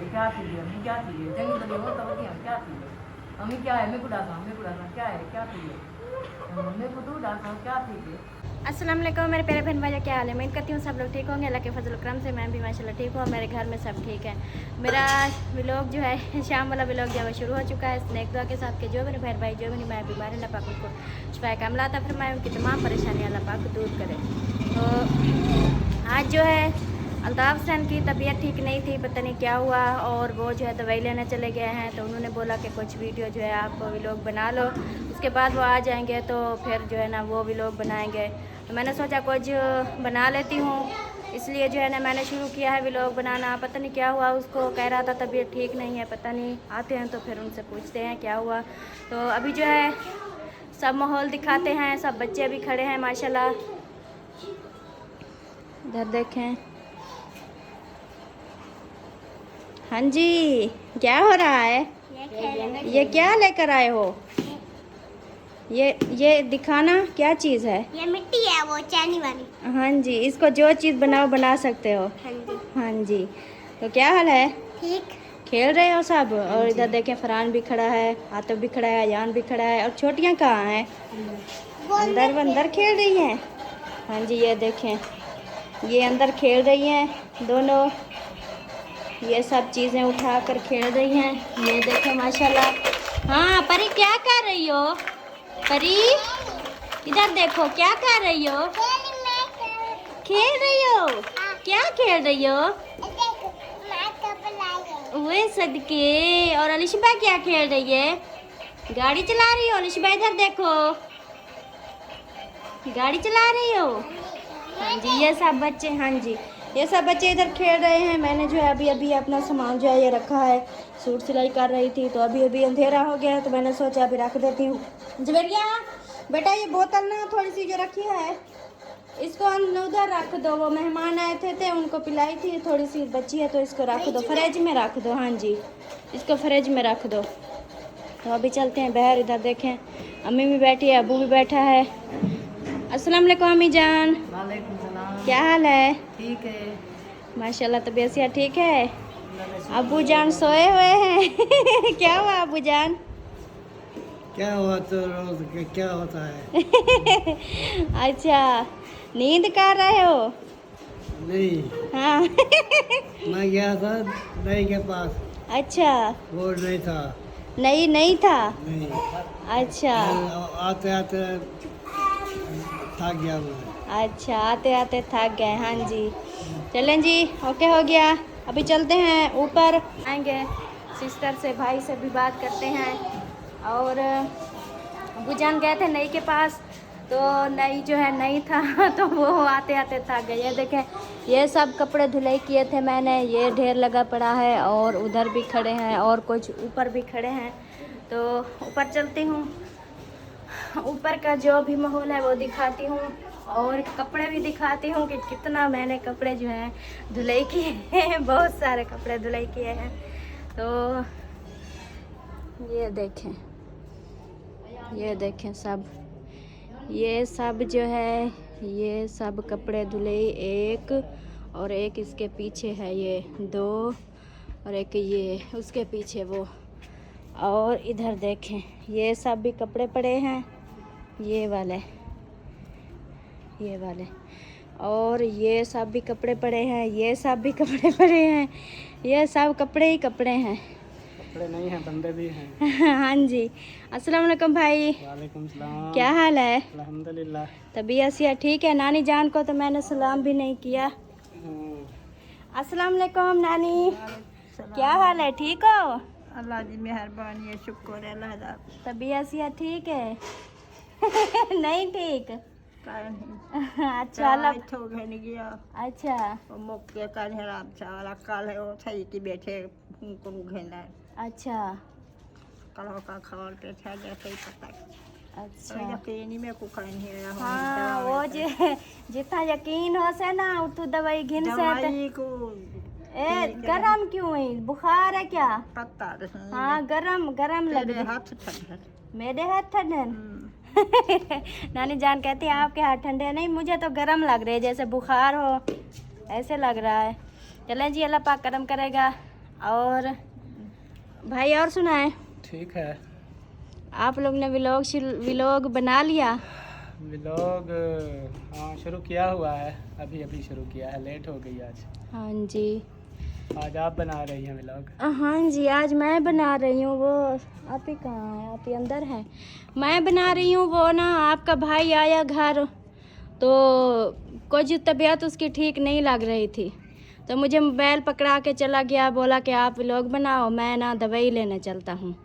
क्या थी अम्मी क्या थी जंग बड़ी हो तो बड़ी क्या थी अम्मी क्या है मैं बुढ़ा था क्या है क्या थी मम्मी को तो डांसा क्या थी। अस्सलाम वालेकुम मेरे प्यारे बहन भाई, क्या हाल है। उम्मीद करती हूँ सब लोग ठीक होंगे। अल्लाह के फजल करम से मैं भी माशाल्लाह ठीक हूँ। मेरे घर में सब ठीक है। मेरा व्लॉग जो है शाम वाला व्लॉग जो है शुरू हो चुका है। स्नैक दुआ के साथ के जो मेरे बहन भाई जो मेरी मैं बीमार है, अल्लाह पाक उनको शिफा कामला अता फरमाए, उनकी तमाम परेशानियाँ अल्लाह पाक दूर करे। तो आज जो है अल्ताफ़ हुसैन की तबीयत ठीक नहीं थी, पता नहीं क्या हुआ, और वो जो है दवाई लेने चले गए हैं। तो उन्होंने बोला कि कुछ वीडियो जो है आप व्लॉग बना लो, उसके बाद वो आ जाएंगे तो फिर जो है ना वो व्लॉग बनाएंगे। तो मैंने सोचा कुछ बना लेती हूँ, इसलिए जो है ना मैंने शुरू किया है व्लॉग बनाना। पता नहीं क्या हुआ, उसको कह रहा था तबीयत ठीक नहीं है, पता नहीं। आते हैं तो फिर उनसे पूछते हैं क्या हुआ। तो अभी जो है सब माहौल दिखाते हैं, सब बच्चे अभी खड़े हैं माशाल्लाह। इधर देखें। हाँ जी, क्या हो रहा है? ये क्या लेकर आए हो? ये दिखाना क्या चीज़ है? ये मिट्टी है, वो चैनी वाली। हाँ जी, इसको जो चीज़ बनाओ बना सकते हो। हाँ जी। हाँ जी, तो क्या हाल है? ठीक। खेल रहे हो सब? और इधर देखें फरहान भी खड़ा है, आतिफ भी खड़ा है, अयान भी खड़ा है, और छोटियाँ कहाँ हैं? अंदर खेल रही हैं। हाँ जी, ये देखें, ये अंदर खेल रही हैं दोनों। ये सब चीज़ें उठा कर खेल रही हैं। ये देखें माशाल्लाह। हाँ परी, क्या कर रही हो? परी इधर देखो, क्या कर रही हो? खेल रही हो? क्या खेल रही हो? वे सदके। और अलिशबा क्या खेल रही है? गाड़ी चला रही हो अलिशबा? इधर देखो, गाड़ी चला रही हो। हाँ जी, ये सब बच्चे, हाँ जी ये सब बच्चे इधर खेल रहे हैं। मैंने जो है अभी अपना सामान जो है ये रखा है। सूट सिलाई कर रही थी तो अभी अंधेरा हो गया है, तो मैंने सोचा अभी रख देती हूँ। जवेरिया बेटा, ये बोतल ना थोड़ी सी जो रखी है इसको उधर रख दो। वो मेहमान आए थे उनको पिलाई थी, थोड़ी सी बची है तो इसको रख दो, फ्रिज में रख दो। हाँ जी, इसको फ्रिज में रख दो। तो अभी चलते हैं बाहर। इधर देखें अम्मी भी बैठी है, अबू भी बैठा है। अस्सलाम वालेकुम अम्मी जान, वालेकुम सलाम। क्या हाल है? ठीक है माशाल्लाह, तबीयत से ठीक है। अबू जान सोए हुए हैं क्या हुआ अबू जान? क्या हुआ तो रोज क्या होता है अच्छा, नींद कर रहे हो? नहीं, हाँ मैं गया था नई के पास, अच्छा, वो नहीं था। नहीं था। नहीं, अच्छा आते आते थक गया मैं। अच्छा, आते आते थक गए। हाँ जी, चलें जी, ओके हो गया। अभी चलते हैं ऊपर, आएंगे सिस्टर से भाई से भी बात करते हैं। और अबू जान गए थे नई के पास, तो नई जो है नई था तो वो आते आते थक गए। ये देखें, ये सब कपड़े धुलाई किए थे मैंने, ये ढेर लगा पड़ा है, और उधर भी खड़े हैं और कुछ ऊपर भी खड़े हैं। तो ऊपर चलती हूँ, ऊपर का जो भी माहौल है वो दिखाती हूँ, और कपड़े भी दिखाती हूँ कि कितना मैंने कपड़े जो हैं धुलाई किए हैं। बहुत सारे कपड़े धुलाई किए हैं। तो ये देखें सब, ये सब जो है ये सब कपड़े धुलाई, एक और एक इसके पीछे है, ये दो, और एक ये उसके पीछे वो। और इधर देखें ये सब भी कपड़े पड़े हैं, ये वाले और ये सब भी कपड़े पड़े हैं, ये सब भी कपड़े पड़े हैं। ये सब कपड़े ही कपड़े हैं, कपड़े नहीं हैं, बंदे भी हैं हाँ जी। अस्सलाम वालेकुम भाई, वालेकुम सलाम। क्या हाल है? अल्हम्दुलिल्लाह। तबीयत से ठीक है? नानी जान को तो मैंने सलाम भी नहीं किया। अस्सलाम वालेकुम नानी, क्या हाल है? ठीक हो? अल्लाह जी मेहरबानी है, शुक्र है अल्लाह दा। तबीयत से ठीक है नहीं ठीक? अच्छा अल्लाह, गया अच्छा मुक्के कर हराम सारा कल है वो सही की बैठे उनको घेना अच्छा कल का खबर पे था जैसे ही पता अच्छा। यकीन ही में को कहीं है। हाँ वो जितना यकीन हो से ना उतू दवाई घिन से दवाई को ए गरम क्यों है? बुखार है क्या? पता हाँ गरम लग रहा। हाथ ठंडा मेरे हाथ ठंडे नानी जान कहती है आपके हाथ ठंडे नहीं, मुझे तो गरम लग रहे जैसे बुखार हो, ऐसे लग रहा है। चलें जी, अल्लाह पाक करम करेगा, और भाई और सुनाए? ठीक है। आप लोग ने व्लॉग बना लिया? व्लॉग हाँ शुरू किया हुआ है, अभी अभी शुरू किया है, लेट हो गई आज। हाँ जी। आज आप बना रही हैं व्लॉग? हाँ जी, आज मैं बना रही हूँ। वो आप ही कहाँ है? आप ही अंदर हैं। मैं बना रही हूँ वो ना, आपका भाई आया घर तो कुछ तबीयत उसकी ठीक नहीं लग रही थी, तो मुझे मोबाइल पकड़ा के चला गया, बोला कि आप व्लॉग बनाओ, मैं ना दवाई लेने चलता हूँ।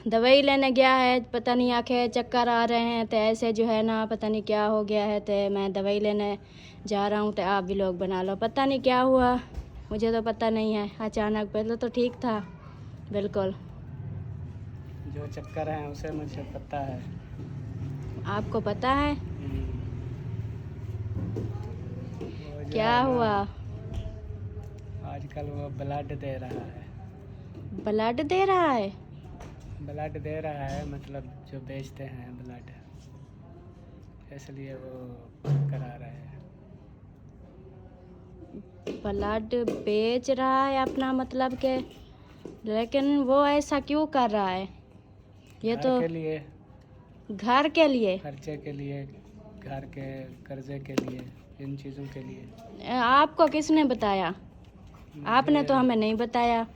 दवाई लेने गया है, पता नहीं आंखें चक्कर आ रहे हैं, तो ऐसे जो है ना पता नहीं क्या हो गया है, तो मैं दवाई लेने जा रहा हूँ, तो आप व्लॉग बना लो। पता नहीं क्या हुआ, मुझे तो पता नहीं है, अचानक। पहले तो ठीक था बिल्कुल। जो चक्कर हैं उसे मुझे पता है। आपको पता है वो जो क्या है ना, हुआ? आजकल वो ब्लड दे रहा है। ब्लड दे रहा है? ब्लड दे रहा है मतलब जो बेचते हैं ब्लड, इसलिए वो करा रहे हैं। ब्लड बेच रहा है अपना मतलब के, लेकिन वो ऐसा क्यों कर रहा है? ये घर तो के लिए, घर के लिए, खर्चे के लिए, घर के कर्जे के लिए, इन चीज़ों के लिए। आपको किसने बताया? आपने तो मुझे- हमें नहीं बताया।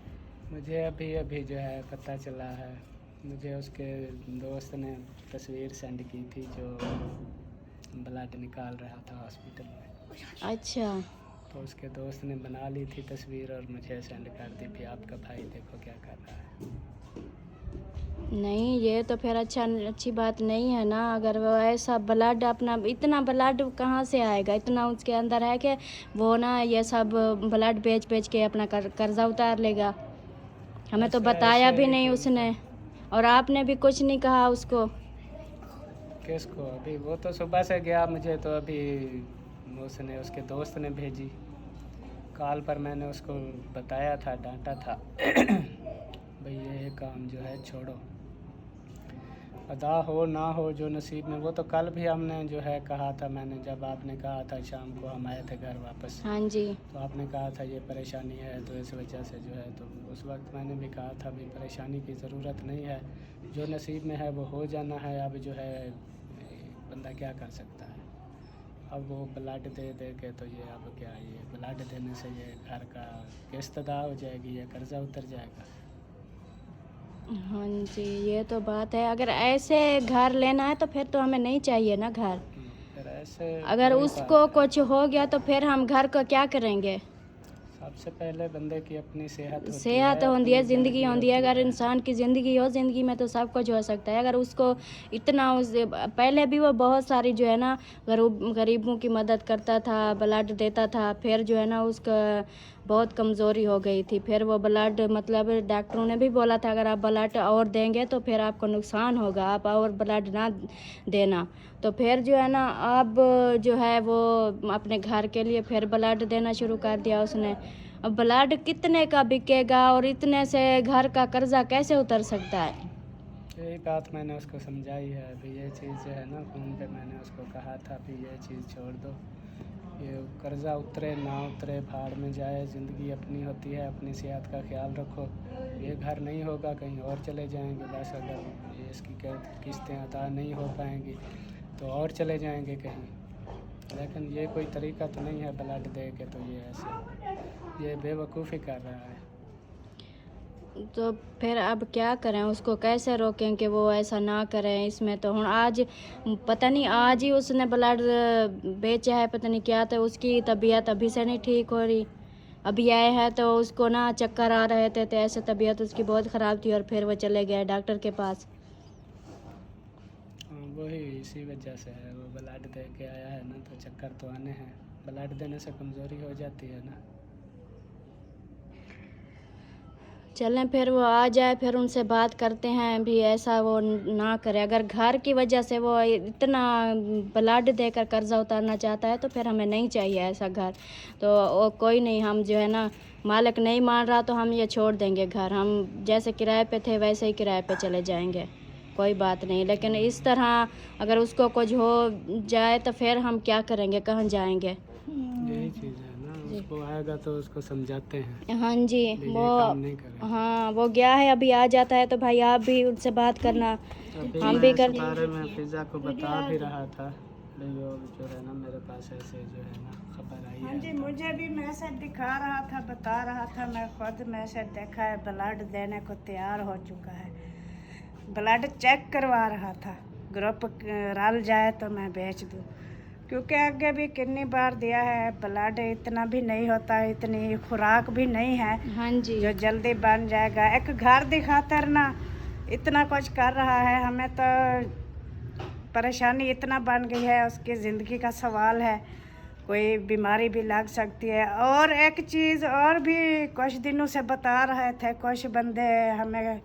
मुझे अभी अभी जो है पता चला है। मुझे उसके दोस्त ने तस्वीर सेंड की थी जो ब्लड निकाल रहा था हॉस्पिटल में। अच्छा, तो उसके दोस्त ने बना ली थी तस्वीर और मुझे सेंड कर दी थी, आपका भाई देखो क्या कर रहा है। नहीं ये तो फिर अच्छी बात नहीं है ना। अगर वो ऐसा ब्लड अपना, इतना ब्लड कहाँ से आएगा? इतना उसके अंदर है कि वो ना ये सब ब्लड बेच बेच के अपना कर्जा उतार लेगा। हमें तो बताया ऐसे भी ही नहीं कोई उसने, और आपने भी कुछ नहीं कहा उसको। किसको? अभी वो तो सुबह से गया, मुझे तो अभी उसने, उसके दोस्त ने भेजी। कॉल पर मैंने उसको बताया था, डांटा था भाई ये काम जो है छोड़ो, अदा हो ना हो जो नसीब में। वो तो कल भी हमने जो है कहा था, मैंने जब आपने कहा था शाम को हम आए थे घर वापस, हाँ जी। तो आपने कहा था ये परेशानी है तो इस वजह से जो है, तो उस वक्त मैंने भी कहा था भाई परेशानी की ज़रूरत नहीं है, जो नसीब में है वो हो जाना है। अब जो है बंदा क्या कर सकता है? अब वो ब्लड दे दे के तो ये अब क्या, ये ब्लड देने से ये घर का किस्त अदा हो जाएगी, ये कर्जा उतर जाएगा। हाँ जी, ये तो बात है। अगर ऐसे घर लेना है तो फिर तो हमें नहीं चाहिए ना घर। फिर ऐसे अगर वही उसको बात है। कुछ हो गया तो फिर हम घर को क्या करेंगे? सबसे पहले बंदे की अपनी सेहत होती सेहत है, होती है, अपनी ज़िंदगी होती है। अगर होती इंसान की ज़िंदगी हो, ज़िंदगी में तो सब कुछ हो सकता है। अगर उसको इतना, उस पहले भी वो बहुत सारी जो है ना गरीबों की मदद करता था, ब्लड देता था, फिर जो है ना उसका बहुत कमज़ोरी हो गई थी। फिर वो ब्लड मतलब डॉक्टरों ने भी बोला था अगर आप ब्लड और देंगे तो फिर आपको नुकसान होगा, आप और ब्लड ना देना। तो फिर जो है ना अब जो है वो अपने घर के लिए फिर ब्लड देना शुरू कर दिया उसने। अब ब्लड कितने का बिकेगा और इतने से घर का कर्जा कैसे उतर सकता है? यही बात मैंने उसको समझाई है। अभी ये चीज़ जो है ना, फ़ोन पे मैंने उसको कहा था कि ये चीज़ छोड़ दो, ये कर्जा उतरे ना उतरे भाड़ में जाए, ज़िंदगी अपनी होती है, अपनी सेहत का ख्याल रखो। ये घर नहीं होगा, कहीं और चले जाएंगे बस। अगर ये इसकी किस्तें अदा नहीं हो पाएंगी तो और चले जाएंगे कहीं, लेकिन ये कोई तरीका तो नहीं है ब्लड दे के। तो ये ऐसे ये बेवकूफ़ी कर रहा है। तो फिर अब क्या करें? उसको कैसे रोकें कि वो ऐसा ना करें? इसमें तो ਹੁਣ आज पता नहीं, आज ही उसने ब्लड बेचा है, पता नहीं क्या, तो उसकी तबीयत अभी से नहीं ठीक हो रही। अभी आए हैं तो उसको ना चक्कर आ रहे थे, तो ऐसे तबीयत उसकी बहुत ख़राब थी और फिर वो चले गए डॉक्टर के पास। वही इसी वजह से है, वो ब्लड दे के आया है ना, तो चक्कर तो आने हैं। ब्लड देने से कमज़ोरी हो जाती है ना। चलें फिर वो आ जाए, फिर उनसे बात करते हैं भी ऐसा वो ना करे। अगर घर की वजह से वो इतना ब्लड देकर कर्जा उतारना चाहता है तो फिर हमें नहीं चाहिए ऐसा घर। तो वो कोई नहीं, हम जो है ना मालिक नहीं मान रहा तो हम ये छोड़ देंगे घर। हम जैसे किराए पे थे वैसे ही किराए पे चले जाएंगे, कोई बात नहीं। लेकिन इस तरह अगर उसको कुछ हो जाए तो फिर हम क्या करेंगे, कहाँ जाएंगे? यही चीज़ है ना, जी। उसको आएगा तो उसको समझाते हैं हाँ जी, ये वो काम नहीं करें। हाँ वो गया है, अभी आ जाता है तो भाई आप भी उनसे बात करना, अभी हम मैं भी इस कर बारे में फिजा को बता भी रहा था, जो है ना मेरे पास ऐसे जो है ना खबर आई हाँ है। जी, मुझे भी मैसेज दिखा रहा था, बता रहा था, मैं खुद मैसेज देखा है, ब्लड देने को तैयार हो चुका है। ब्लड चेक करवा रहा था, ग्रुप रल जाए तो मैं बेच दूँ, क्योंकि आगे भी कितनी बार दिया है। ब्लड इतना भी नहीं होता, इतनी खुराक भी नहीं है हाँ जी, जो जल्दी बन जाएगा। एक घर दिखाकर ना इतना कुछ कर रहा है, हमें तो परेशानी इतना बन गई है, उसकी ज़िंदगी का सवाल है, कोई बीमारी भी लग सकती है। और एक चीज़ और भी कुछ दिनों से बता रहे थे कुछ बंदे हमें,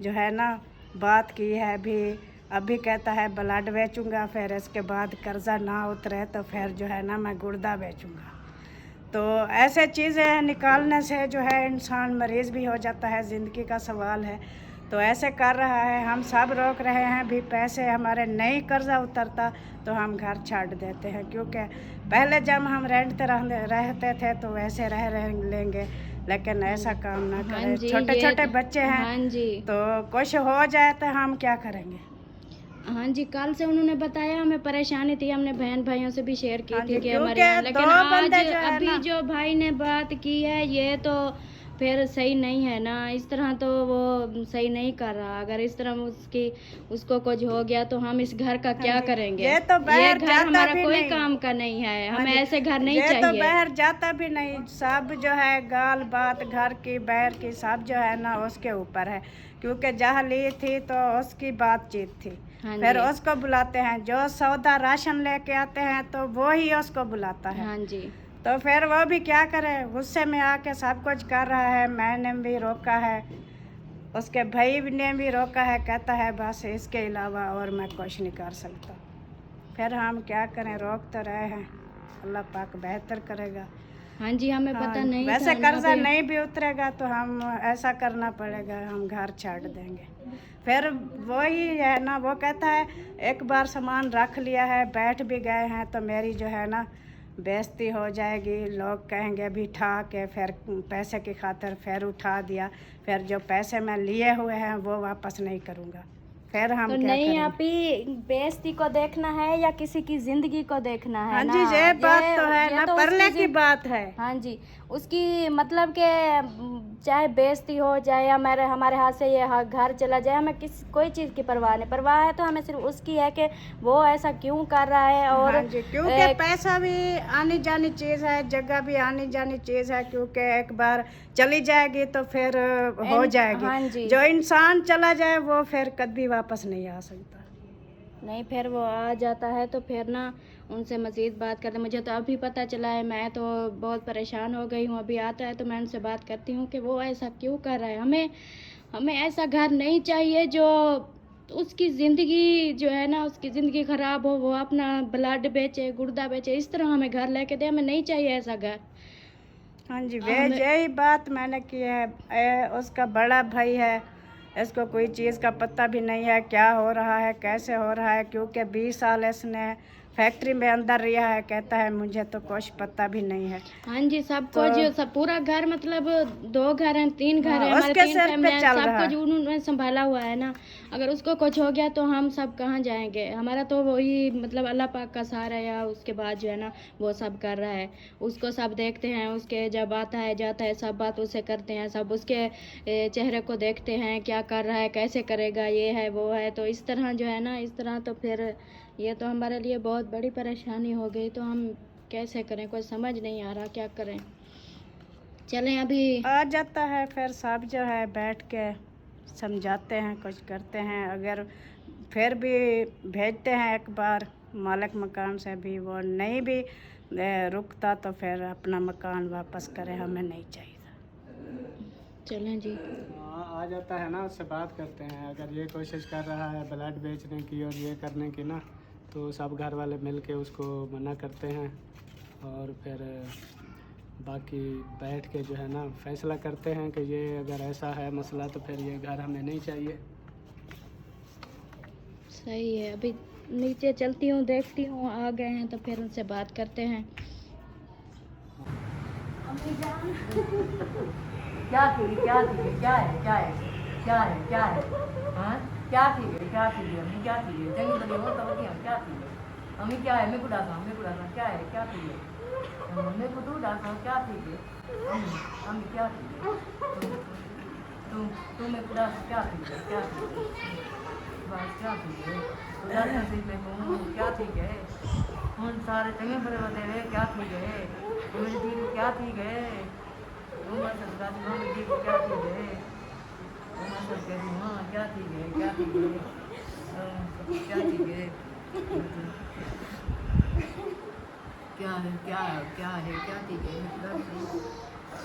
जो है ना बात की है भी, अभी कहता है ब्लड बेचूंगा, फिर इसके बाद कर्जा ना उतरे तो फिर जो है ना मैं गुर्दा बेचूंगा। तो ऐसे चीज़ें निकालने से जो है इंसान मरीज़ भी हो जाता है, ज़िंदगी का सवाल है। तो ऐसे कर रहा है, हम सब रोक रहे हैं भी, पैसे हमारे नहीं कर्जा उतरता तो हम घर छाड़ देते हैं, क्योंकि पहले जब हम रेंट पे रहते थे तो वैसे रह लेंगे, लेकिन ऐसा काम ना हाँ करें। जी, छोटे ये छोटे बच्चे हैं, हाँ जी, तो कुछ हो जाए तो हम क्या करेंगे। हाँ जी, कल से उन्होंने बताया, हमें परेशानी थी, हमने बहन भाइयों से भी शेयर की हाँ थी जी, कि हमारे क्योंकि यहाँ, लेकिन दो आज बंदे जो है अभी ना, जो भाई ने बात की है ये तो फिर सही नहीं है ना, इस तरह तो वो सही नहीं कर रहा। अगर इस तरह उसको कुछ हो गया तो हम इस घर का क्या जी, करेंगे? ये तो बाहर घर जाता हमारा भी कोई नहीं। काम का नहीं है, हाँ हमें जी, ऐसे घर नहीं ये तो चाहिए। बाहर जाता भी नहीं, सब जो है गाल बात घर की बाहर की सब जो है ना उसके ऊपर है, क्योंकि जहाँ ली थी तो उसकी बातचीत थी। हाँ फिर जी, उसको बुलाते हैं, जो सौदा राशन लेके आते हैं तो वो ही उसको बुलाता है। हाँ जी, तो फिर वो भी क्या करे, गुस्से में आके सब कुछ कर रहा है। मैंने भी रोका है, उसके भाई ने भी रोका है, कहता है बस इसके अलावा और मैं कुछ नहीं कर सकता। फिर हम क्या करें, रोक तो रहे हैं, अल्लाह पाक बेहतर करेगा। हाँ जी, हमें हाँ, पता नहीं वैसे था ना कर्जा अभी। नहीं भी उतरेगा तो हम ऐसा करना पड़ेगा, हम घर छाड़ देंगे। फिर वही है ना, वो कहता है एक बार सामान रख लिया है, बैठ भी गए हैं तो मेरी जो है ना बेइज्जती हो जाएगी, लोग कहेंगे भी ठा के, फिर पैसे की खातिर फिर उठा दिया, फिर जो पैसे मैं लिए हुए हैं वो वापस नहीं करूँगा। फिर हम तो क्या नहीं, करें। आप ही बेइज्जती को देखना है या किसी की जिंदगी को देखना है हाँ ना? जी, ये बात तो है ये ना, तो परले उसकी की बात है। हाँ जी, उसकी मतलब के चाहे बेइज्जती हो जाए या हमारे हाथ से ये घर चला जाए, हमें कोई चीज़ की परवाह नहीं। परवाह है तो हमें सिर्फ उसकी है कि वो ऐसा क्यों कर रहा है। और हाँ जी, क्योंकि पैसा भी आनी जानी चीज़ है, जगह भी आनी जानी चीज़ है, क्योंकि एक बार चली जाएगी तो फिर हो हाँ जाएगी। जी, जो इंसान चला जाए वो फिर कभी वापस नहीं आ सकता। नहीं, फिर वो आ जाता है तो फिर ना उनसे मज़ीद बात करते। मुझे तो अभी पता चला है, मैं तो बहुत परेशान हो गई हूँ। अभी आता है तो मैं उनसे बात करती हूँ कि वो ऐसा क्यों कर रहा है। हमें ऐसा घर नहीं चाहिए जो उसकी ज़िंदगी जो है ना, उसकी ज़िंदगी ख़राब हो, वो अपना ब्लड बेचे, गुर्दा बेचे, इस तरह हमें घर लेके दे। हमें नहीं चाहिए ऐसा घर। हाँ जी, वे यही बात मैंने की है। उसका बड़ा भाई है, इसको कोई चीज़ का पता भी नहीं है क्या हो रहा है, कैसे हो रहा है, क्योंकि 20 साल इसने फैक्ट्री में अंदर रहा है। कहता है मुझे तो कुछ पता भी नहीं है। हाँ जी, सब तो कुछ, सब पूरा घर, मतलब 2 घर हैं, 3 घर हैं, हमारे उसके 3 सिर पे फैमिली, चल सब रहा कुछ है। उन्होंने संभाला हुआ है ना। अगर उसको कुछ हो गया तो हम सब कहाँ जाएंगे? हमारा तो वही मतलब अल्लाह पाक का सहारा है, या उसके बाद जो है ना वो सब कर रहा है। उसको सब देखते हैं, उसके जब आता है जाता है सब बात उसे करते हैं, सब उसके चेहरे को देखते हैं, क्या कर रहा है, कैसे करेगा, ये है वो है। तो इस तरह जो है ना, इस तरह तो फिर ये तो हमारे लिए बहुत बड़ी परेशानी हो गई। तो हम कैसे करें, कोई समझ नहीं आ रहा क्या करें। चलें, अभी आ जाता है फिर सब जो है बैठ के समझाते हैं, कुछ करते हैं। अगर फिर भी भेजते हैं एक बार मालिक मकान से भी, वो नहीं भी रुकता तो फिर अपना मकान वापस करें, हमें नहीं चाहिए। चलें जी। आ जाता है ना, उससे बात करते हैं। अगर ये कोशिश कर रहा है ब्लड बेचने की और ये करने की ना, तो सब घर वाले मिल के उसको मना करते हैं और फिर बाकी बैठ के जो है ना फैसला करते हैं कि ये अगर ऐसा है मसला तो फिर ये घर हमें नहीं चाहिए। सही है, अभी नीचे चलती हूँ, देखती हूँ आ गए हैं तो फिर उनसे बात करते हैं। अम्मी जान क्या थी क्या थी क्या है क्या है क्या है क्या है हाँ क्या थी अम्मी क्या थी जंग बनी हो तब की हम क्या थी अम्मी क्या है मैं को डासा क्या है क्या थी मैं को तू डासा क्या थी अम्मी क्या थी तू मैं को डासा क्या थी बस क्या थी डासा से मैं को क्या थी गए हम सारे चंगे बड़े होते हुए क्या थी गए मेरी दी को क्या थी गए उमर सरकार मेरी दी को क्या थी गए उमर सरकार हाँ क्या थी गए क्या थी गए क्या थी गए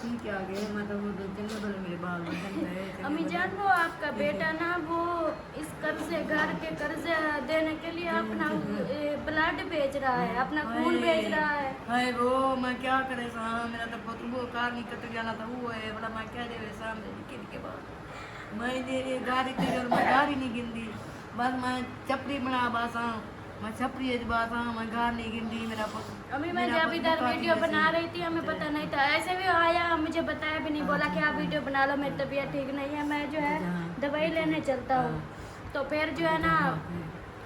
ठीक है आगे मतलब वो चंगे बड़े मेरे बाल गए अम्मी जान वो आपका बेटा ना वो इस कर्जे घर के कर्जे देने के लिए अपना ब्लड बेच रहा है, अपना खून बेच रहा है। हाय वो मैं क्या करे सा मेरा तो पुत्र वो कार नहीं कट जाना था वो है बड़ा मैं क्या देवे सामने निकल के बाद मैं ये गाड़ी ते और मैं गाड़ी नहीं गिनदी बस मैं चपड़ी बना बासा मैं छपरी बासा मैं गाड़ी नहीं गिनदी मेरा पुत्र अम्मी मैं जब इधर वीडियो बना रही थी हमें पता नहीं था, ऐसे भी आया मुझे बताया भी नहीं, बोला कि आप वीडियो बना लो मेरी तबीयत ठीक नहीं है, मैं जो है दवाई लेने चलता हूँ। तो फिर जो है ना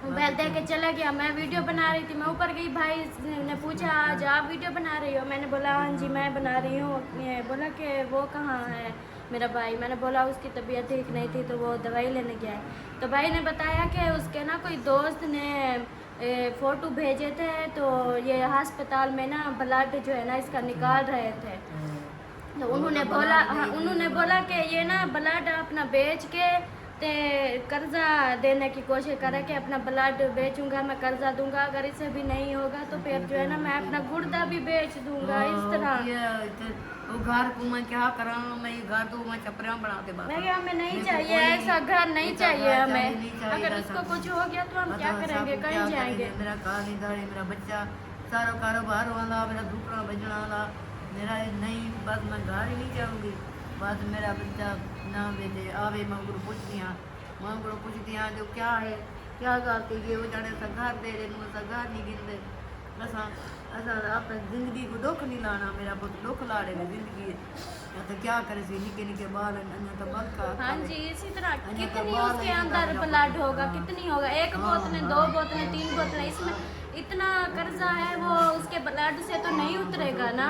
मोबाइल दे के चला गया, मैं वीडियो बना रही थी, मैं ऊपर गई, भाई ने पूछा आज आप वीडियो बना रही हो, मैंने बोला हाँ जी मैं बना रही हूँ। बोला कि वो कहाँ है मेरा भाई, मैंने बोला उसकी तबीयत ठीक नहीं थी तो वो दवाई लेने गया है। तो भाई ने बताया कि उसके ना कोई दोस्त ने फ़ोटो भेजे थे तो ये अस्पताल में ना ब्लड जो है ना इसका निकाल रहे थे। तो उन्होंने बोला कि ये ना ब्लड अपना बेच के ते कर्जा देने की कोशिश करे कि अपना ब्लड बेचूंगा मैं कर्जा दूंगा, अगर इससे भी नहीं होगा तो फिर जो है ना मैं अपना गुर्दा भी बेच दूंगा। इस तरह वो घर को मैं क्या करा, मैं ये घर तो मैं छपरा बना के बात मैं हमें नहीं चाहिए ऐसा घर, नहीं चाहिए हमें, अगर उसको कुछ हो गया तो हम क्या करेंगे, कहीं जाएंगे। मेरा काली दाढ़ी मेरा बच्चा सारा कारोबार वाला मेरा दूसरा बजना वाला मेरा नहीं, बस मैं घर ही नहीं जाऊंगी, बस मेरा बच्चा ना बेटे आवे मंगरू पूछती हाँ जो क्या है क्या गलती है वो जाने सा घर दे रहे सा घर नहीं गिनते असा असा अपनी जिंदगी को दुख नहीं लाना, मेरा बहुत दुख ला रहे जिंदगी तो क्या करे सी निके निके बाल अन्य तो बल्का। हाँ जी इसी तरह कितनी उसके अंदर ब्लड होगा, कितनी होगा, एक बोतलें 2 बोतलें 3 बोतलें, इसमें इतना कर्जा है वो उसके ब्लड से तो नहीं उतरेगा ना।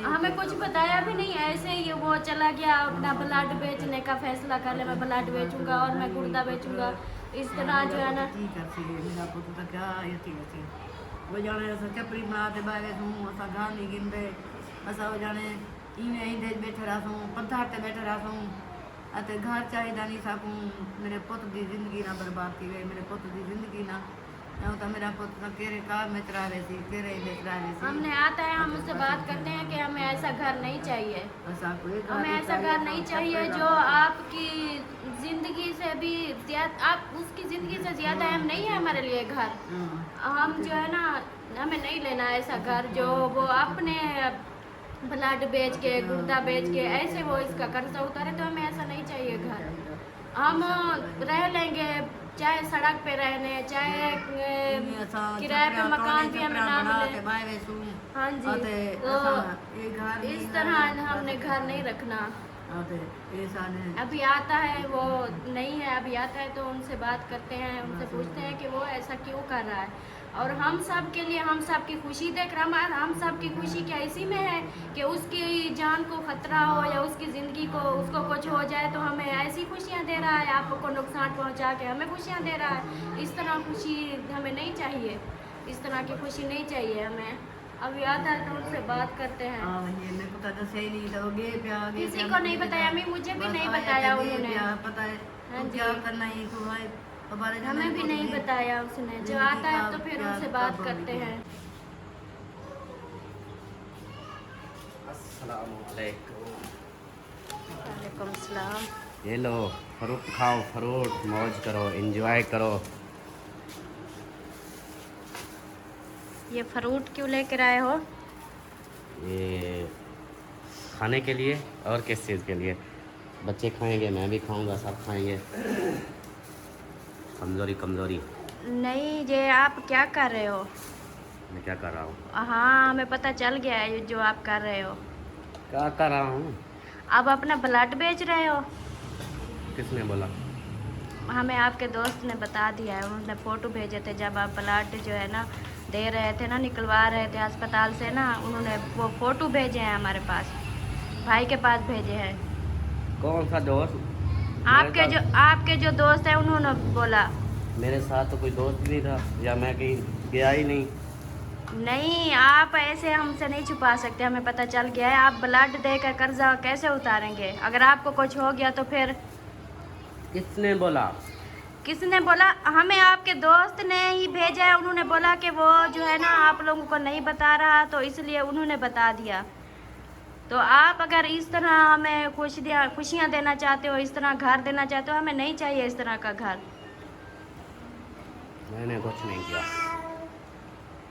हमें कुछ बताया भी नहीं, ऐसे ही वो चला गया अपना ब्लड बेचने का फैसला कर ले, मैं ब्लड बेचूंगा और मैं गुर्दा बेचूंगा, इस तरह जो है ना मेरा पुत्र तो क्या वो जाने अस चपड़ी बनाते बागे सूं असा गां नहीं गिनते असा वो जाने इवें इंदे बैठे रहसूं पत्थर ते बैठे रहसूं अते घर चाहिदा नहीं सकूं, मेरे पुत्र की जिंदगी ना बर्बाद की गई, मेरे पुत्र की जिंदगी ना तो मेरा पुत्र केरे कार में चला रहे थे केरे में चला रहे थे। हमने आता है हम उससे बात करते हैं कि हमें ऐसा घर नहीं चाहिए, हमें ऐसा घर नहीं चाहिए जो आपकी ज़िंदगी से भी ज़्यादा, आप उसकी ज़िंदगी से ज़्यादा अहम नहीं है हमारे लिए घर। हम जो है ना हमें नहीं लेना ऐसा घर जो वो अपने ब्लड बेच के गुर्दा बेच के ऐसे वो इसका कर्जा उतारे, तो हमें ऐसा नहीं चाहिए घर। हम रह लेंगे चाहे सड़क पे रहने चाहे किराए पे मकान भी हमें ना मिले। हाँ जी तो इस तरह हमने घर नहीं रखना। अभी आता है वो नहीं है, अभी आता है तो उनसे बात करते हैं, उनसे पूछते हैं कि वो ऐसा क्यों कर रहा है, और हम सब के लिए हम सब की खुशी देख रहा है, हम सब की खुशी क्या इसी में है कि उसकी जान को खतरा हो या उसकी ज़िंदगी को उसको कुछ हो जाए तो हमें ऐसी खुशियाँ दे रहा है, आपको नुकसान पहुंचा के हमें खुशियाँ दे रहा है। इस तरह खुशी हमें नहीं चाहिए, इस तरह की खुशी नहीं चाहिए हमें। अभी आता है तो उनसे बात करते हैं। किसी को नहीं बताया, मैं मुझे भी नहीं बताया उन्होंने, पता है हाँ जी क्या करना है तो हमें भी नहीं बताया उसने। जो आता है तो फिर उनसे बात करते हैं। वालेकुम सलाम। ये लो फ्रूट खाओ, फ्रूट मौज करो, एंजॉय करो। ये फ्रूट क्यों लेकर आए हो? ये खाने के लिए और किस चीज़ के लिए? बच्चे खाएंगे, मैं भी खाऊंगा, सब खाएंगे। कमज़ोरी कमज़ोरी नहीं, ये आप क्या कर रहे हो? मैं क्या कर रहा हूँ? हाँ हमें पता चल गया है जो आप कर रहे हो। क्या कर रहा हूँ? आप अपना ब्लड बेच रहे हो। किसने बोला? हमें आपके दोस्त ने बता दिया है, उन्होंने फ़ोटो भेजे थे जब आप ब्लड जो है ना दे रहे थे ना, निकलवा रहे थे अस्पताल से ना, उन्होंने वो फ़ोटो भेजे हैं हमारे पास, भाई के पास भेजे हैं। कौन सा दोस्त? आपके जो दोस्त है उन्होंने बोला। मेरे साथ तो कोई दोस्त नहीं था, या मैं कहीं गया ही नहीं। नहीं, आप ऐसे हमसे नहीं छुपा सकते, हमें पता चल गया है। आप ब्लड देकर कर्जा कैसे उतारेंगे? अगर आपको कुछ हो गया तो फिर? किसने बोला? किसने बोला? हमें आपके दोस्त ने ही भेजा है, उन्होंने बोला कि वो जो है ना आप लोगों को नहीं बता रहा, तो इसलिए उन्होंने बता दिया। तो आप अगर इस तरह हमें खुशियाँ देना चाहते हो, इस तरह घर देना चाहते हो, हमें नहीं चाहिए इस तरह का घर। मैंने कुछ नहीं किया।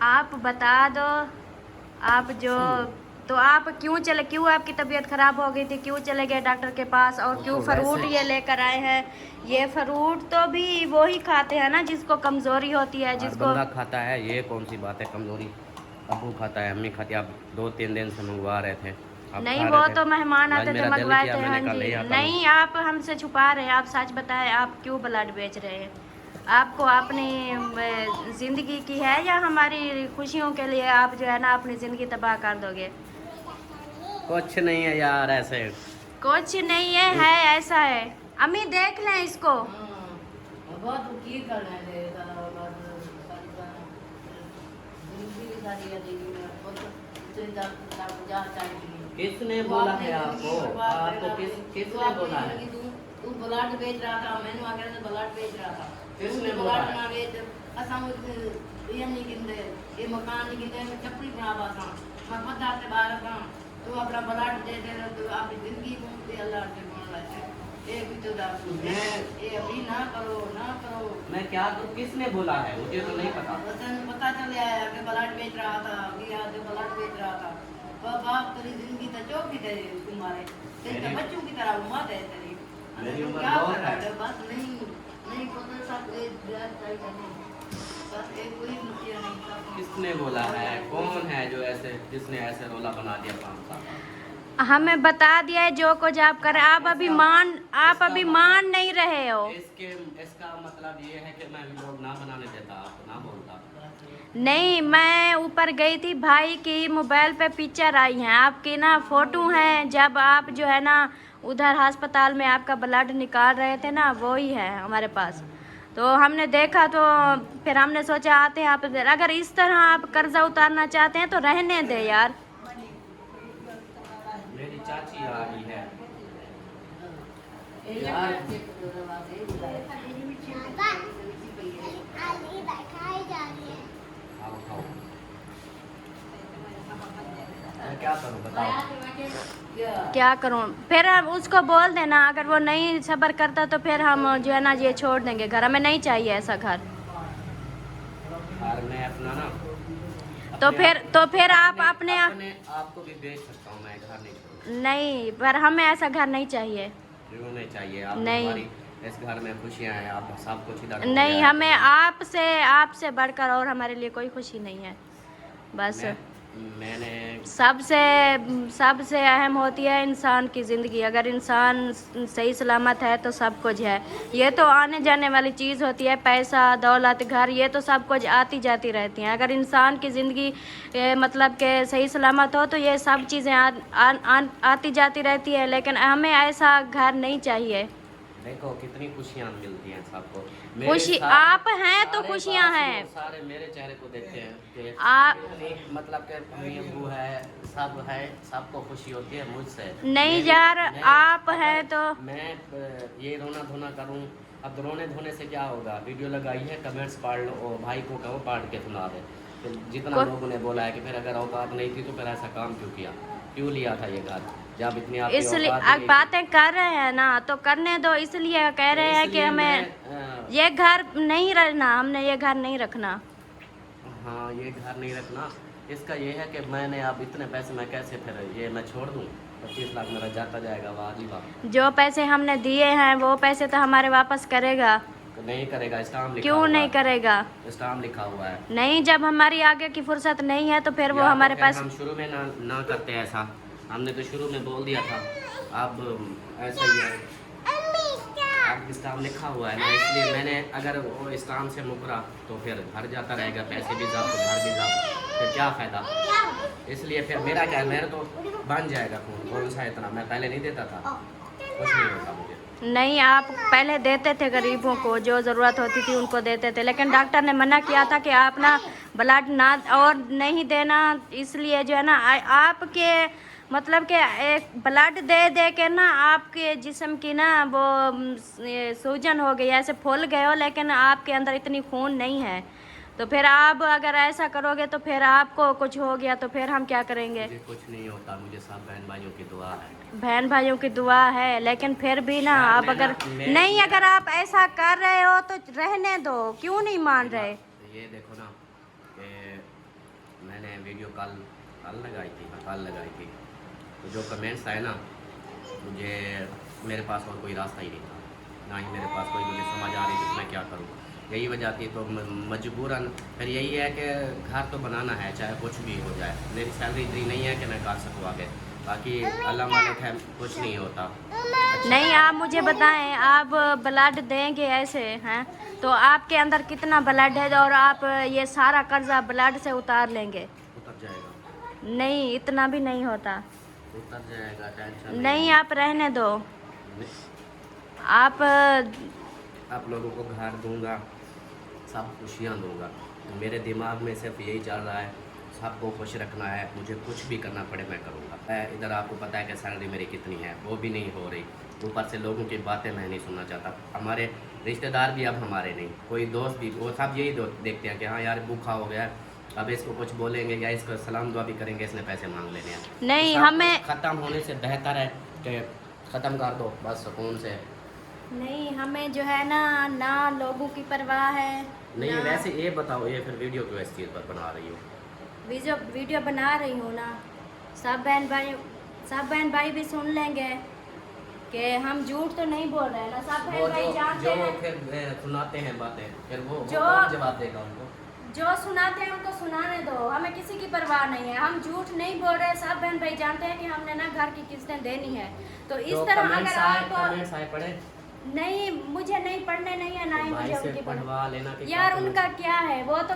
आप बता दो, आप जो तो आप क्यों आपकी तबीयत खराब हो गई थी, क्यों चले गए डॉक्टर के पास, और क्यों फ्रूट ये लेकर आए हैं? ये फ्रूट तो भी वो ही खाते हैं ना जिसको कमजोरी होती है, जिसको बंदा खाता है। ये कौन सी बात है कमजोरी? अबू खाता है, अम्मी खाती है। आप 2-3 दिन से मंगवा रहे थे। नहीं, वो तो मेहमान आते थे मंगवाए थे। हाँ जी, नहीं, आप हमसे छुपा रहे हैं। आप सच बताएं, आप क्यों ब्लड बेच रहे हैं? आपको अपनी ज़िंदगी की है या हमारी खुशियों के लिए आप जो है ना अपनी ज़िंदगी तबाह कर दोगे? कुछ नहीं है यार, ऐसे कुछ नहीं है ऐसा है। अम्मी देख लें इसको। बहुत की कर रहे किसने बोला है आपको? आपको किसने बोला है? तू ब्लड बेच रहा था, मैंने आगे ब्लड बेच रहा था। किसने बोला है? ना बेच असम ये नहीं गिनते, ये मकान नहीं गिनते, मैं चपड़ी बनावा था, मैं पता से बाहर था। तू अपना ब्लड दे दे, तो आपकी जिंदगी को अल्लाह से बोल रहा है। ये भी तो ये अभी ना करो, ना करो। मैं क्या करूं? किसने बोला है? मुझे तो नहीं पता। पता चल आया कि ब्लड बेच रहा था, ब्लड बेच रहा था। बाप तेरी जिंदगी तो चौकी थे तुम्हारे, तेरे बच्चों की तरह उम्र है तेरी। मेरी उम्र क्या बहुत है। कर बस नहीं पता सब बस एक कोई मुखिया नहीं था। किसने बोला है? कौन है जो ऐसे जिसने ऐसे रोला बना दिया काम का? हमें बता दिया है जो कुछ आप कर रहे हैं। आप अभी मान नहीं रहे हो। इसका मतलब ये है कि मैं व्लॉग ना बनाने देता, आपको ना बोलता। नहीं, मैं ऊपर गई थी, भाई की मोबाइल पे पिक्चर आई हैं आपकी ना, फोटो हैं जब आप जो है ना उधर अस्पताल में आपका ब्लड निकाल रहे थे ना, वो ही है हमारे पास। तो हमने देखा, तो फिर हमने सोचा आते हैं आप। अगर इस तरह आप कर्जा उतारना चाहते हैं तो रहने दे यार। मेरी चाची आ रही है आओ खाओ। मैं क्या करूं बताओ? क्या करूं? फिर हम उसको बोल देना, अगर वो नहीं सब्र करता तो फिर हम जो है ना ये छोड़ देंगे घर। हमें नहीं चाहिए ऐसा घर। और मैं अपना ना तो फिर आप अपने आपको भी बेच सकता हूँ मैं, घर नहीं छोड़ूंगा। नहीं, पर हमें ऐसा घर नहीं चाहिए। क्यों नहीं चाहिए? आप नहीं। हमारी इस घर में खुशियाँ हैं, आप सब कुछ इधर नहीं, हमें आपसे बढ़कर और हमारे लिए कोई खुशी नहीं है। बस मैंने सबसे अहम होती है इंसान की ज़िंदगी। अगर इंसान सही सलामत है तो सब कुछ है। ये तो आने जाने वाली चीज़ होती है, पैसा दौलत घर, ये तो सब कुछ आती जाती रहती हैं। अगर इंसान की ज़िंदगी मतलब के सही सलामत हो तो ये सब चीज़ें आती जाती रहती है, लेकिन हमें ऐसा घर नहीं चाहिए। देखो कितनी खुशियाँ मिलती हैं सबको। खुशी आप हैं तो खुशियाँ हैं। सारे मेरे चेहरे को देखते हैं कि आप मतलब कि अम्मी अब्बू है, सब है, सबको खुशी होती है मुझसे। नहीं यार, आप हैं तो मैं ये रोना धोना करूं। अब रोने धोने से क्या होगा? वीडियो लगाई है, कमेंट्स पढ़ लो और भाई को कहो पढ़ के सुना दे। तो जितना लोगों ने बोला है कि फिर अगर औकात नहीं थी तो फिर ऐसा काम क्यों किया, क्यों लिया था ये घर जब इतनी आपकी इसलिए औकात नहीं बातें कर रहे हैं ना, तो करने दो। इसलिए कह रहे हैं कि हमें ये घर नहीं रहना, हमने ये घर नहीं रखना। हाँ, ये घर नहीं रखना। इसका ये है कि मैंने अब इतने पैसे मैं कैसे फिर ये मैं छोड़ दूँ? 25 लाख मेरा जाता जाएगा वाह जी वाह। जो पैसे हमने दिए हैं वो पैसे तो हमारे वापस करेगा। नहीं करेगा, स्टाम्प लिखा क्यों हुआ नहीं है। करेगा? स्टाम्प लिखा हुआ है। नहीं, जब हमारी आगे की फुर्सत नहीं है तो फिर वो या हमारे तो पास हम शुरू में ना करते ऐसा। हमने तो शुरू में बोल दिया था, अब ऐसा ही है, अब इस्लाम लिखा हुआ है ना, इसलिए मैंने अगर वो इस्लाम से मुकरा तो फिर घर जाता रहेगा, पैसे भी जाओ तो घर भी जाओ, फिर क्या फ़ायदा। इसलिए फिर मेरा क्या है, मेरा तो बन जाएगा खून, कौन सा इतना, मैं पहले नहीं देता था, कुछ नहीं होता मुझे। नहीं, आप पहले देते थे गरीबों को, जो ज़रूरत होती थी उनको देते थे, लेकिन डॉक्टर ने मना किया था कि आप ना ब्लड ना और नहीं देना, इसलिए जो है ना आपके मतलब कि एक ब्लड दे दे के ना आपके जिस्म की ना वो सूजन हो गई, ऐसे फूल गए हो, लेकिन आपके अंदर इतनी खून नहीं है। तो फिर आप अगर ऐसा करोगे तो फिर आपको कुछ हो गया तो फिर हम क्या करेंगे? मुझे कुछ नहीं होता, मुझे सब बहन भाइयों की दुआ है। बहन भाइयों की दुआ है, लेकिन फिर भी ना आप अगर नहीं, अगर आप ऐसा कर रहे हो तो रहने दो, क्यों नहीं मान रहे? ये देखो ना कि मैंने वीडियो कल लगाई थी, तो जो कमेंट्स आए ना, मुझे मेरे पास और कोई रास्ता ही नहीं था, ना ही मेरे पास कोई मुझे समझ आ रही थी कि मैं क्या करूँ। यही वजह थी, तो मजबूरन फिर यही है कि घर तो बनाना है, चाहे कुछ भी हो जाए। मेरी सैलरी इतनी नहीं है कि मैं कर सकूँ आगे, बाकी अल्लाह मालिक है, कुछ नहीं होता। नहीं, आप मुझे बताएं, आप ब्लड देंगे ऐसे हैं तो आपके अंदर कितना ब्लड है और आप ये सारा कर्जा ब्लड से उतार लेंगे? उतर जाएगा। नहीं, इतना भी नहीं होता, उतर जाएगा, टेंशन नहीं, आप रहने दो। आप लोगों को घर दूंगा, सब खुशियाँ दूंगा, मेरे दिमाग में सिर्फ यही चल रहा है, सबको खुश रखना है, मुझे कुछ भी करना पड़े मैं करूँगा। इधर आपको पता है कि सैलरी मेरी कितनी है, वो भी नहीं हो रही, ऊपर से लोगों की बातें मैं नहीं सुनना चाहता। हमारे रिश्तेदार भी अब हमारे नहीं, कोई दोस्त भी, वो सब यही देखते हैं कि हाँ यार भूखा हो गया, अब इसको कुछ बोलेंगे या इसको सलाम दुआ भी करेंगे, इसने पैसे मांग लेने हैं। नहीं, तो हमें ख़त्म होने से बेहतर है कि ख़त्म कर दो बस सुकून से। नहीं, हमें जो है ना लोगों की परवाह है। नहीं, वैसे ये बताओ, ये फिर वीडियो क्यों इस चीज़ पर बना रही हो? वीडियो बना रही हूँ ना, सब बहन भाई भी सुन लेंगे कि हम झूठ तो नहीं बोल रहे हैं ना, सब बहन भाई जानते हैं। जो फिर सुनाते हैं बातें, फिर वो जो जवाब देगा उनको? जो सुनाते हैं उनको सुनाने दो, हमें किसी की परवाह नहीं है, हम झूठ नहीं बोल रहे। सब बहन भाई जानते हैं कि हमने ना घर की किस्तें देनी है, तो इस तरह अगर आप पढ़े नहीं, मुझे नहीं पढ़ने नहीं है, ना ही मुझे उनकी पढ़वा लेना कि यार उनका क्या है, वो तो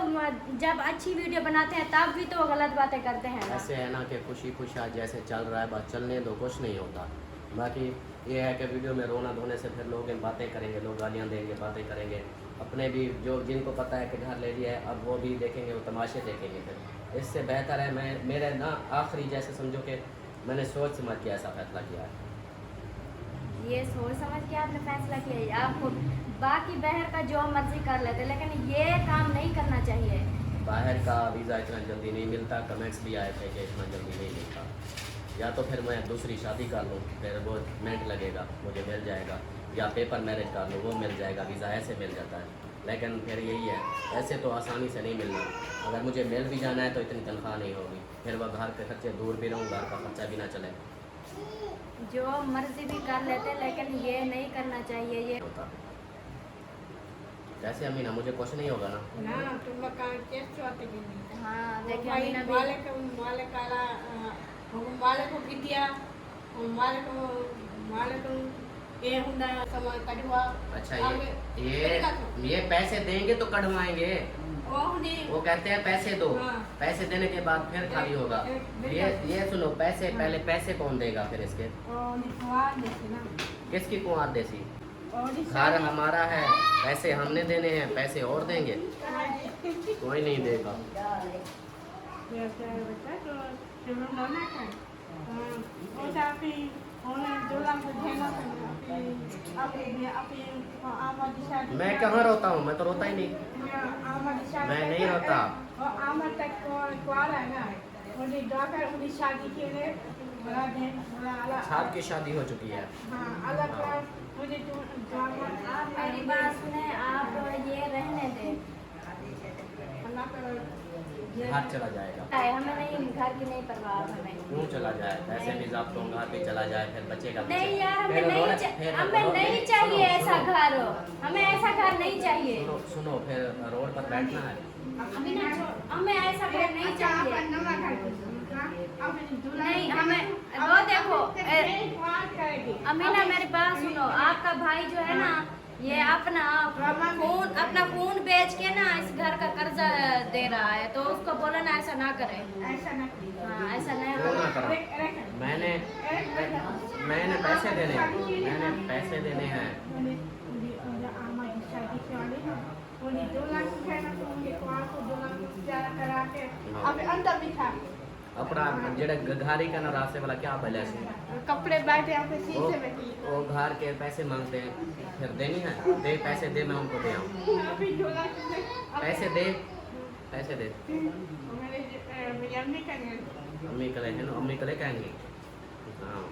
जब अच्छी वीडियो बनाते हैं तब भी तो गलत बातें करते हैं ना। ऐसे है ना कि खुशी आज जैसे चल रहा है, बस चलने दो, कुछ नहीं होता। बाकी ये है कि वीडियो में रोना धोने से फिर लोग बातें करेंगे, लोग गालियाँ देंगे, बातें करेंगे, अपने भी जो जिनको पता है कि घर ले लिया है अब वो भी देखेंगे, वो तमाशे देखेंगे। फिर इससे बेहतर है मेरे ना आखिरी जैसे समझो कि मैंने सोच समझ के ऐसा फैसला किया है। ये सोच समझ के आपने फैसला किया है, आपको बाकी बाहर का जो मर्जी कर लेते, लेकिन ये काम नहीं करना चाहिए। बाहर का वीज़ा इतना जल्दी नहीं मिलता, कमेंट्स भी आए थे कि इतना जल्दी नहीं मिलता, या तो फिर मैं दूसरी शादी कर लूँ, फिर वो मिनट लगेगा, मुझे मिल जाएगा, या पेपर मैरिज कर लूँ, वो मिल जाएगा, वीज़ा ऐसे मिल जाता है। लेकिन फिर यही है, ऐसे तो आसानी से नहीं मिलना, अगर मुझे मिल भी जाना है तो इतनी तनख्वाह नहीं होगी, फिर वह घर के खर्चे दूर भी रहूँ, घर का खर्चा भी ना चले। जो मर्जी भी कर लेते, लेकिन ये नहीं करना चाहिए। ये होता कैसे अमीना, मुझे कुछ नहीं होगा ना? तुम लोग का कैसे होते हैं? हाँ, देखिए अमीना भी अच्छा, ये पैसे देंगे तो कढ़वाएंगे, वो कहते हैं पैसे दो, पैसे देने के बाद फिर खाली होगा। ये सुनो, पैसे पहले पैसे कौन देगा फिर इसके? किसकी कुआर देसी? घर हमारा है, पैसे हमने देने हैं, पैसे और देंगे? कोई नहीं देगा। मैं कहाँ रोता हूँ, मैं तो रोता ही नहीं, मैं नहीं रोता। आपकी शादी हो चुकी है। आप मेरी बात सुने, आप ये रहने दें, घर चला जाएगा। हमें नहीं, घर की नहीं परवाह हमें। क्यों चला जाए? पैसे भी जब तो घर भी चला जाए, फिर बचेगा नहीं यार, हमें नहीं चाहिए ऐसा घर, हमें ऐसा घर नहीं चाहिए। सुनो, फिर रोड पर बैठना है, हमें ऐसा घर नहीं चाहिए। नहीं हमें वो देखो अमीना मेरी बात सुनो, आपका भाई जो है ना ये अपना खून बेच के ना इस घर का कर्जा दे रहा है, तो उसको बोलो ना ऐसा ना करे। हाँ ऐसा नहीं क्यों ना करा? मैंने पैसे देने हैं। अपना जेड़ा घारी का ना रास्ते वाला क्या पहले से कपड़े बैठे आपके शीशे में वो घर के पैसे मांगते हैं, फिर देनी है। दे पैसे दे, मैं उनको दे आऊँ। पैसे दे अम्मी कले है ना, अम्मी कले कहेंगे। हाँ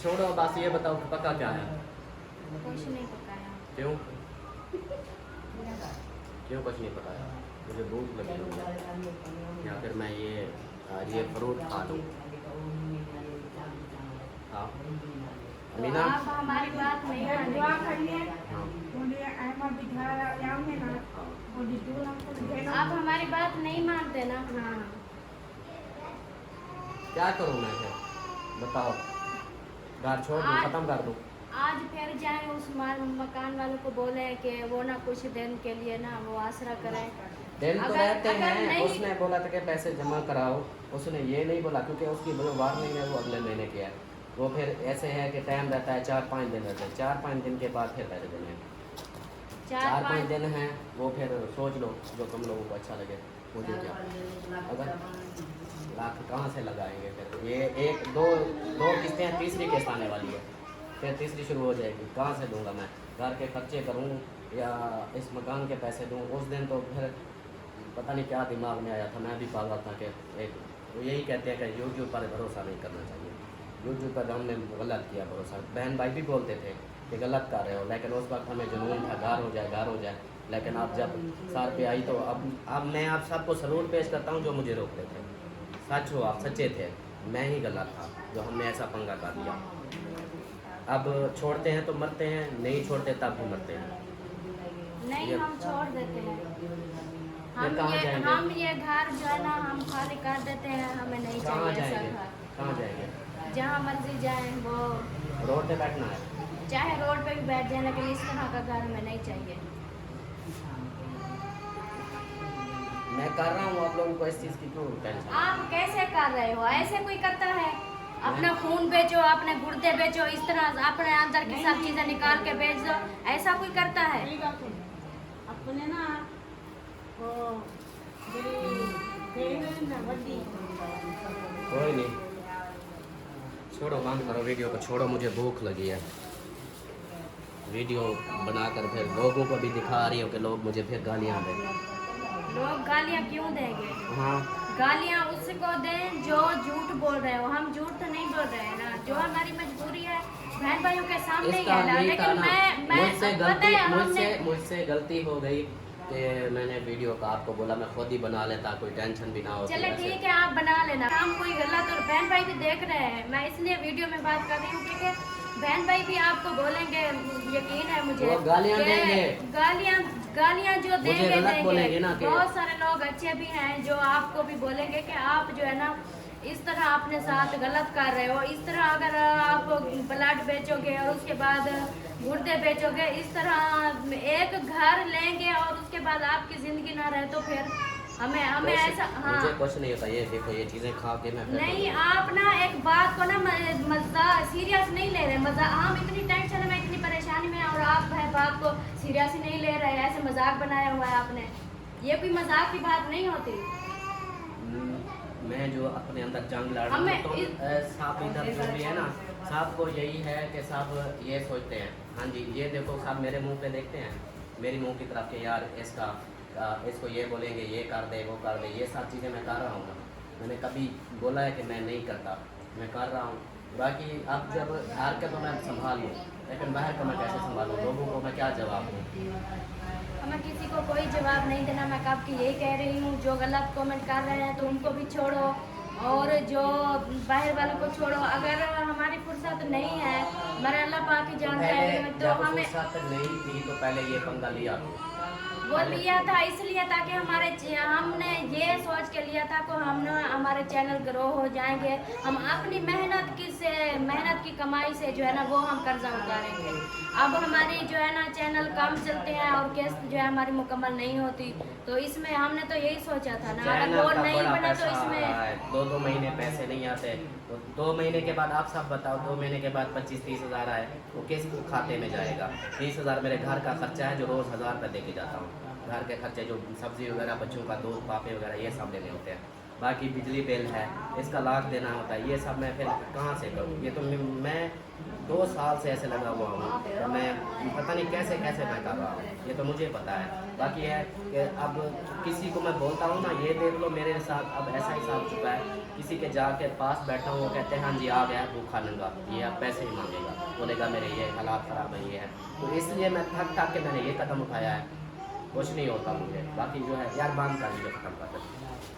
छोड़ो बस, ये बताओ पका क्या है? कुछ नहीं पकाया। क्यों कुछ नहीं पकाया? मुझे भूख लगी हुई है, या फिर मैं ये फ्रूट खा लूँ। हाँ अमीना, आप हमारी बात नहीं मानेंगे। आप हमारी बात नहीं मानते ना। क्या करूँ मैं फिर बताओ? घर छोड़ दूँ, खत्म कर दूँ? आज फिर जाए उस मकान वालों को बोले कि वो ना कुछ दिन के लिए ना वो आसरा करें। दिन तो रहते हैं। नहीं, उसने बोला था कि पैसे जमा कराओ, उसने ये नहीं बोला क्योंकि उसकी जो वार्निंग है वो अगले महीने की है। वो फिर ऐसे है कि टाइम रहता है 4-5 दिन रहते हैं, 4-5 दिन के बाद फिर पैसे देने हैं। 4-5 दिन हैं, वो फिर सोच लो जो तुम लोगों को अच्छा लगे। मुझे क्या अगर लाख कहाँ से लगाएंगे? फिर ये दो किस्तें हैं, तीसरी किस्त आने वाली है, फिर तीसरी शुरू हो जाएगी। कहाँ से दूंगा मैं? घर के खर्चे करूँ या इस मकान के पैसे दूँ? उस दिन तो फिर पता नहीं क्या दिमाग में आया था, मैं भी पागल था कि वो यही कहते हैं कि यूट्यूब पर भरोसा नहीं करना चाहिए। यूट्यूब पर हमने गलत किया भरोसा। बहन भाई भी बोलते थे कि गलत कर रहे हो, लेकिन उस वक्त हमें जुनून था घर हो जाए। लेकिन अब जब सार पे आई तो अब मैं आप सबको सलूट पेश करता हूँ जो मुझे रोकते थे। सच हो, आप सच्चे थे, मैं ही गलत था जो हमने ऐसा पंगा कर दिया। अब छोड़ते हैं तो मरते हैं, नहीं छोड़ते तब भी मरते हैं। नहीं हम छोड़ देते हैं। हम ये घर जो है ना हम खाली कर देते हैं, हमें नहीं चाहिए ऐसा घर। कहाँ जाएंगे? जहाँ मर्जी जाए, वो रोड पे बैठना है, चाहे रोड पे भी बैठ जाए, लेकिन इस तरह का घर हमें नहीं चाहिए। मैं कर रहा हूँ, आप लोगों को इस चीज़ की क्यों टेंशन? आप कैसे कर रहे हो? ऐसे कोई करता है? अपना खून बेचो, अपने गुर्दे बेचो, इस तरह अपने अंदर की सब चीजें निकाल के बेच दो, ऐसा कोई करता है? अपने ना कोई नहीं, छोड़ो, बंद करो वीडियो को, छोड़ो, मुझे भूख लगी है। वीडियो बनाकर फिर लोगों को भी दिखा रही हो कि लोग मुझे फिर गालियाँ दें। लोग गालियाँ क्यों देंगे? हाँ गालियाँ उसको दें जो झूठ बोल रहे हो। हम झूठ तो नहीं बोल रहे हैं ना, जो हमारी मजबूरी है बहन भाइयों के सामने ही है ना। लेकिन मुझसे गलती हो गई कि मैंने वीडियो का आपको बोला, मैं खुद ही बना लेता, कोई टेंशन भी ना हो। चले ठीक है, आप बना लेना, हम कोई गलत और बहन भाई भी देख रहे हैं। मैं इसलिए वीडियो में बात कर रही हूँ क्योंकि बहन भाई भी आपको बोलेंगे, यकीन है मुझे, गालियाँ देंगे, गालियाँ जो देंगे। ना बहुत सारे लोग अच्छे भी हैं जो आपको भी बोलेंगे कि आप जो है ना इस तरह अपने साथ गलत कर रहे हो। इस तरह अगर आप ब्लड बेचोगे और उसके बाद गुर्दे बेचोगे, इस तरह एक घर लेंगे और उसके बाद आपकी जिंदगी ना रहे, तो फिर हमें ऐसा। हाँ मुझे कुछ नहीं होता, ये देखो ये चीज़ें खा के मैं नहीं, आप ना एक बात को ना मजाक सीरियस नहीं ले रहे। मजाक, हम इतनी टेंशन में, इतनी परेशानी में, और आप बात को सीरियस ही नहीं ले रहे। ऐसे मजाक बनाया हुआ है आपने, ये कोई मजाक की बात नहीं होती। मैं जो अपने अंदर जंग लड़ रहा हूँ तो साहब इधर जो भी है ना, साहब को यही है कि साहब ये सोचते हैं, हाँ जी ये देखो साहब मेरे मुंह पे देखते हैं, मेरी मुंह की तरफ के यार इसको ये बोलेंगे, ये कर दे, वो कर दे, ये सब चीज़ें मैं कर रहा हूँ। मैंने कभी बोला है कि मैं नहीं करता, मैं कर रहा हूँ। बाकी अब जब घर के तो मैं संभाल लूँ, लेकिन बाहर का मैं कैसे संभालूँ? लोगों को मैं क्या जवाब दूँ? हमें किसी को कोई जवाब नहीं देना। मैं कब की यही कह रही हूँ, जो गलत कमेंट कर रहे हैं तो उनको भी छोड़ो, और जो बाहर वालों को छोड़ो। अगर हमारी फुर्सत नहीं है, मेरा अल्लाह पाक ही जानता है, तो हमें फुर्सत नहीं थी तो पहले ये पंगा लिया। वो लिया था इसलिए ताकि हमने ये सोच के लिया था कि हम ना हमारे चैनल ग्रो हो जाएंगे, हम अपनी मेहनत की कमाई से जो है ना वो हम कर्जा उतारेंगे। अब हमारी जो है ना चैनल कम चलते हैं और किस्त जो है हमारी मुकम्मल नहीं होती, तो इसमें हमने तो यही सोचा था ना, अगर वो नहीं बना तो इसमें 2 महीने पैसे नहीं आते, तो 2 महीने के बाद आप सब बताओ, 2 महीने के बाद 25-30 हज़ार आए वो किस खाते में जाएगा? 30 हज़ार मेरे घर का खर्चा है जो रोज़ 1000 रुपये दे के जाता हूँ, घर के खर्चे जो सब्ज़ी वगैरह, बच्चों का दूध, पापे वगैरह ये सब देने होते हैं, बाकी बिजली बिल है इसका लाख देना होता है, ये सब मैं फिर कहाँ से करूँ? ये तो मैं 2 साल से ऐसे लगा हुआ हूँ, तो मैं पता नहीं कैसे कैसे मैं कर रहा हूँ, ये तो मुझे पता है। बाकी है कि अब किसी को मैं बोलता हूँ ना, ये देख लो मेरे साथ अब ऐसा ही साथ चुका है, किसी के जाके पास बैठा हूँ, वो कहते हैं हाँ जी आ गया भूखा नंगा, ये अब पैसे ही मांगेगा, बोलेगा मेरे ये हालात ख़राब है, ये है, तो इसलिए मैं थक के मैंने ये कदम उठाया है, कुछ नहीं होता मुझे। बाकी जो है यार बांध कर लीजिए, ख़त्म कर दो।